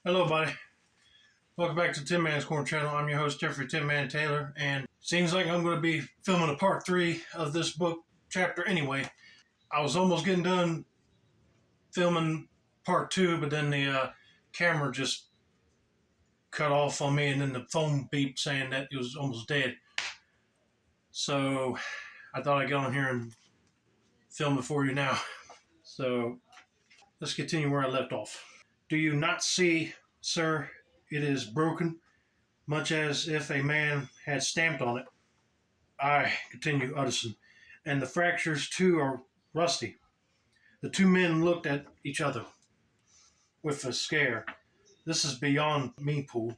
Hello, buddy. Welcome back to Tin Man's Corner channel. I'm your host, Jeffrey Tin Man Taylor, and seems like I'm going to be filming a part 3 of this book chapter anyway. I was almost getting done filming part 2, but then the camera just cut off on me, and then the phone beeped saying that it was almost dead. So I thought I'd get on here and film it for you now. So let's continue where I left off. Do you not see, sir, it is broken, much as if a man had stamped on it. Aye, continued Utterson, and the fractures too are rusty. The two men looked at each other with a scare. This is beyond me, Poole,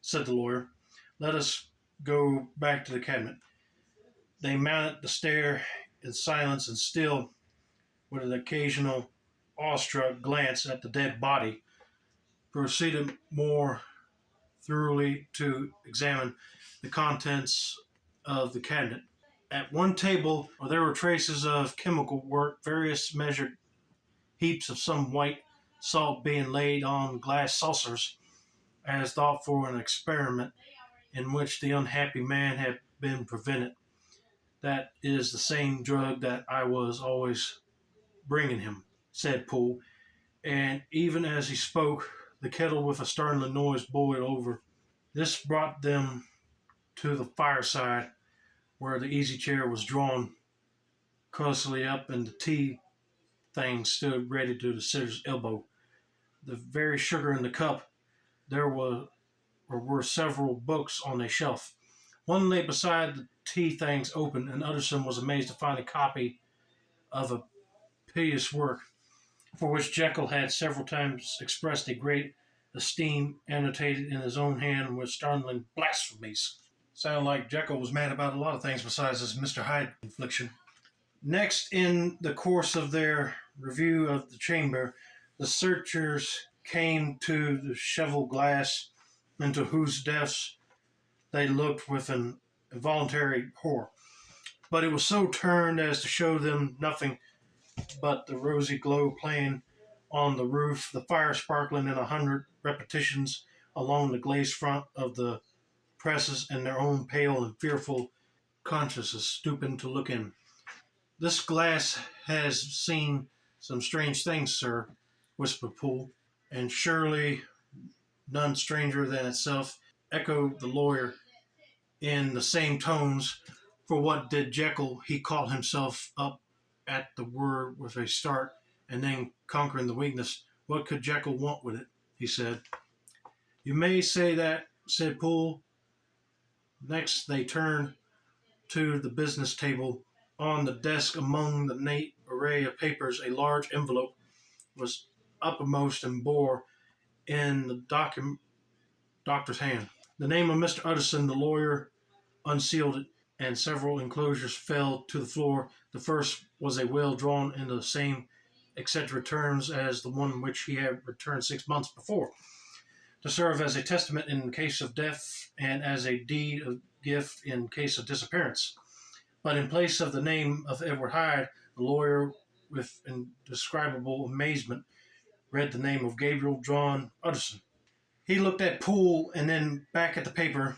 said the lawyer. Let us go back to the cabinet. They mounted the stair in silence and still, with an occasional awestruck glance at the dead body, proceeded more thoroughly to examine the contents of the cabinet. At one table there were traces of chemical work, various measured heaps of some white salt being laid on glass saucers, as thought for an experiment in which the unhappy man had been prevented. That is the same drug that I was always bringing him, said Poole, and even as he spoke, the kettle with a startling noise boiled over. This brought them to the fireside, where the easy chair was drawn closely up and the tea thing stood ready to the sitter's elbow. The very sugar in the cup, there were several books on a shelf. One lay beside the tea things open, and Utterson was amazed to find a copy of a piteous work, for which Jekyll had several times expressed a great esteem, annotated in his own hand with startling blasphemies. Sounded like Jekyll was mad about a lot of things besides this Mr. Hyde infliction. Next, in the course of their review of the chamber, the searchers came to the cheval glass, into whose depths they looked with an involuntary horror. But it was so turned as to show them nothing but the rosy glow playing on the roof, the fire sparkling in 100 repetitions along the glazed front of the presses, and their own pale and fearful consciences stooping to look in. This glass has seen some strange things, sir, whispered Poole. And surely none stranger than itself, echoed the lawyer in the same tones. For what did Jekyll? He caught himself up at the word with a start, and then conquering the weakness. What could Jekyll want with it? He said. You may say that, said Poole. Next they turned to the business table. On the desk among the neat array of papers, a large envelope was uppermost and bore in the doctor's hand the name of Mr. Utterson. The lawyer unsealed it, and several enclosures fell to the floor. The first was a will drawn in the same etc. terms as the one which he had returned 6 months before, to serve as a testament in case of death and as a deed of gift in case of disappearance. But in place of the name of Edward Hyde, the lawyer, with indescribable amazement, read the name of Gabriel John Utterson. He looked at Poole and then back at the paper,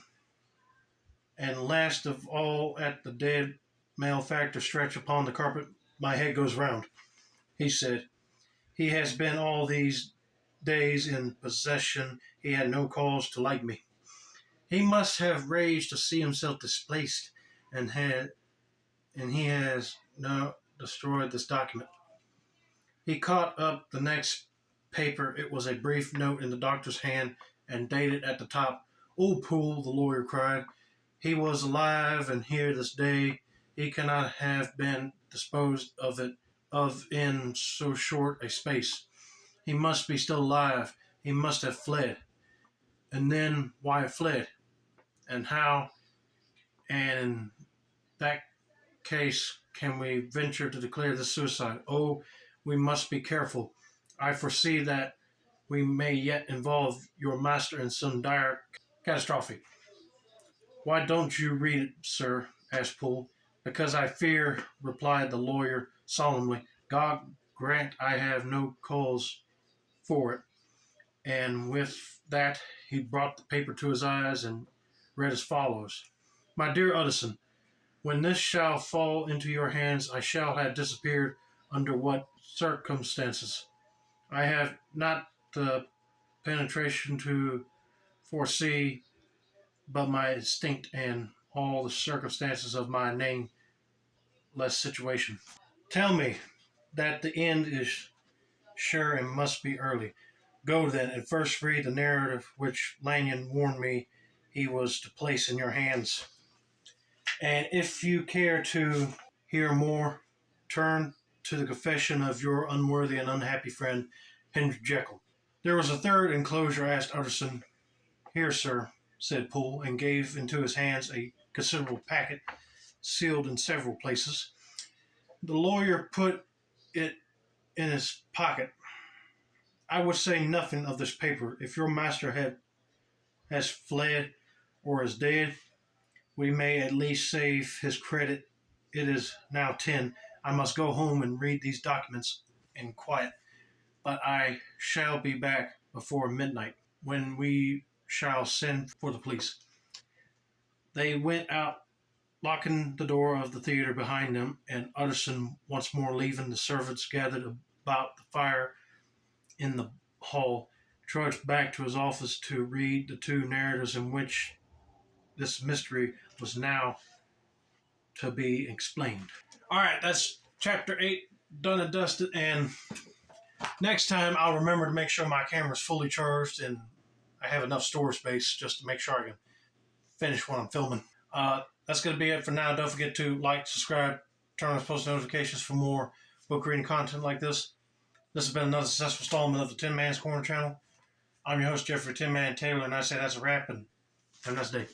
and last of all at the dead malefactor stretched upon the carpet. My head goes round, he said. He has been all these days in possession. He had no cause to like me. He must have raged to see himself displaced, and he has now destroyed this document. He caught up the next paper. It was a brief note in the doctor's hand and dated at the top. Oh, Poole, the lawyer cried. He was alive and here this day. He cannot have been disposed of in so short a space. He must be still alive. He must have fled. And then why fled? And how? And in that case, can we venture to declare this suicide? Oh, we must be careful. I foresee that we may yet involve your master in some dire catastrophe. Why don't you read it, sir? Asked Poole. Because I fear, replied the lawyer solemnly. God grant I have no cause for it. And with that, he brought the paper to his eyes and read as follows: My dear Utterson, when this shall fall into your hands, I shall have disappeared under what circumstances. I have not the penetration to foresee, but my instinct and all the circumstances of my nameless situation tell me that the end is sure and must be early. Go then and first read the narrative which Lanyon warned me he was to place in your hands. And if you care to hear more, turn to the confession of your unworthy and unhappy friend, Henry Jekyll. There was a third enclosure, asked Utterson. Here, sir, said Poole, and gave into his hands a considerable packet, sealed in several places. The lawyer put it in his pocket. I would say nothing of this paper. If your master has fled or is dead, we may at least save his credit. It is now 10. I must go home and read these documents in quiet, but I shall be back before midnight, when we shall send for the police. They went out, locking the door of the theater behind them, and Utterson, once more leaving the servants gathered about the fire in the hall, trudged back to his office to read the two narratives in which this mystery was now to be explained. All right, that's chapter 8 done and dusted, and next time I'll remember to make sure my camera's fully charged and I have enough storage space just to make sure I can finish what I'm filming. That's going to be it for now. Don't forget to like, subscribe, turn on post notifications for more book reading content like this. This has been another successful installment of the Tin Man's Corner channel. I'm your host, Jeffrey Tin Man Taylor, and I say that's a wrap, and have a nice day.